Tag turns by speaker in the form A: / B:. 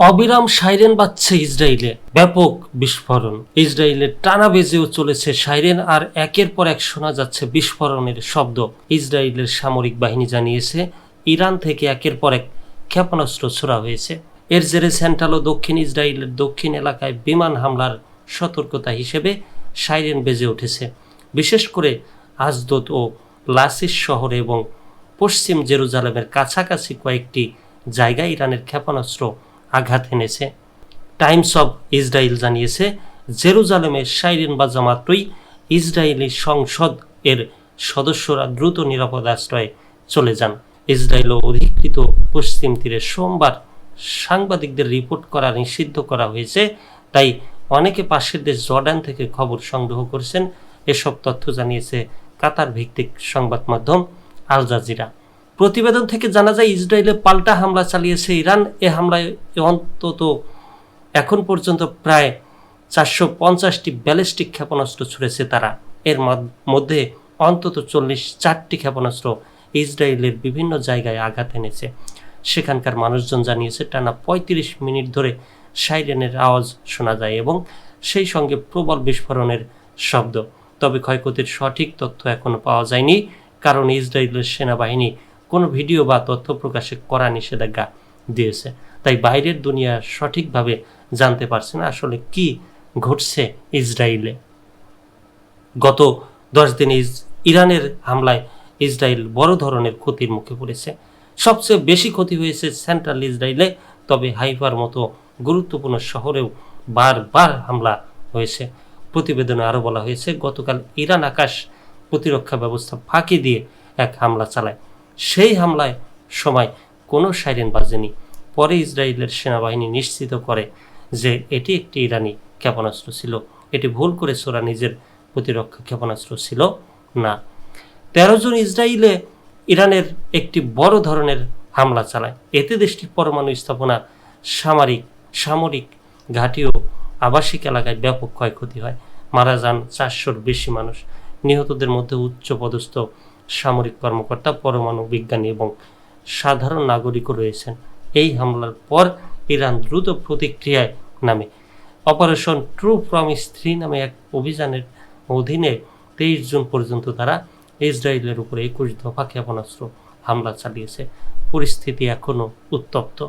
A: অবিরাম সাইরেন বাজছে ইসরায়েলে, ব্যাপক বিস্ফোরণ। ইসরায়েলের টানা বেজেও চলেছে সাইরেন, আর একের পর এক শোনা যাচ্ছে বিস্ফোরণের শব্দ। ইসরায়েলের সামরিক বাহিনী জানিয়েছে ইরান থেকে একের পর এক ক্ষেপণাস্ত্র ছোড়া হয়েছে। এর জেরে সেন্ট্রাল ও দক্ষিণ ইসরায়েলের দক্ষিণ এলাকায় বিমান হামলার সতর্কতা হিসেবে সাইরেন বেজে উঠেছে। বিশেষ করে আজদোদ ও লাসিস শহরে এবং পশ্চিম জেরুজালেমের কাছাকাছি কয়েকটি জায়গায় ইরানের ক্ষেপণাস্ত্র আঘাত এনেছে। টাইমস অব ইসরায়েল জানিয়েছে জেরুজালেমে সাইরেন বাজা মাত্রই ইসরায়েলি সংসদ এর সদস্যরা দ্রুত নিরাপদ আশ্রয়ে চলে যান। ইসরায়েল ও অধিকৃত পশ্চিম তীরে সোমবার সাংবাদিকদের রিপোর্ট করা নিষিদ্ধ করা হয়েছে, তাই অনেকে পাশের দেশ জর্ডান থেকে খবর সংগ্রহ করছেন। এসব তথ্য জানিয়েছে কাতার ভিত্তিক সংবাদ মাধ্যম আল জাজিরা। প্রতিবেদন থেকে জানা যায় ইসরায়েলে পাল্টা হামলা চালিয়েছে ইরান। এ হামলায় অন্তত এখন পর্যন্ত প্রায় 450টি ব্যালিস্টিক ক্ষেপণাস্ত্র ছুড়েছে তারা। এর মধ্যে অন্তত 44টি ক্ষেপণাস্ত্র ইসরায়েলের বিভিন্ন জায়গায় আঘাত এনেছে। সেখানকার মানুষজন জানিয়েছে টানা 35 মিনিট ধরে সাইরেনের আওয়াজ শোনা যায় এবং সেই সঙ্গে প্রবল বিস্ফোরণের শব্দ। তবে ক্ষয়ক্ষতির সঠিক তথ্য এখনো পাওয়া যায়নি, কারণ ইসরায়েলের সেনাবাহিনী কোনো ভিডিও বা তথ্য প্রকাশে করা নিষেধাজ্ঞা দিয়েছে। তাই বাইরের দুনিয়া সঠিকভাবে জানতে পারছে না আসলে কি ঘটছে ইসরায়েলে। গত 10 দিনে ইরানের হামলায় ইসরায়েল বড় ধরনের ক্ষতির মুখে পড়েছে। সবচেয়ে বেশি ক্ষতি হয়েছে সেন্ট্রাল ইসরায়েলে, তবে হাইফার মতো গুরুত্বপূর্ণ শহরেও বারবার হামলা হয়েছে। প্রতিবেদনে আরও বলা হয়েছে গতকাল ইরান আকাশ প্রতিরক্ষা ব্যবস্থা ফাঁকি দিয়ে এক হামলা চালায়। সেই হামলায় সময় কোনো সাইরেন বাজেনি। পরে ইসরায়েলের সেনাবাহিনী নিশ্চিত করে যে এটি একটি ইরানি ক্ষেপণাস্ত্র ছিল। এটি ভুল করে ছোড়া নিজের প্রতিরক্ষা ক্ষেপণাস্ত্র ছিল না। 13 জুন ইসরায়েলে ইরানের একটি বড় ধরনের হামলা চালায়। এতে দেশটির পরমাণু স্থাপনা, সামরিক ঘাঁটি ও আবাসিক এলাকায় ব্যাপক ক্ষয়ক্ষতি হয়। মারা যান 400-র বেশি মানুষ। নিহতদের মধ্যে উচ্চপদস্থ সামরিক কর্মকর্তা, পরমাণু বিজ্ঞানী এবং সাধারণ নাগরিকও রয়েছেন। এই হামলার পর ইরান দ্রুত প্রতিক্রিয়ায় নামে। অপারেশন ট্রু প্রমিস 3 নামে এক অভিযানের অধীনে 23 জুন পর্যন্ত তারা ইসরায়েলের উপরে 21 দফা ক্ষেপণাস্ত্র হামলা চালিয়েছে। পরিস্থিতি এখনও উত্তপ্ত।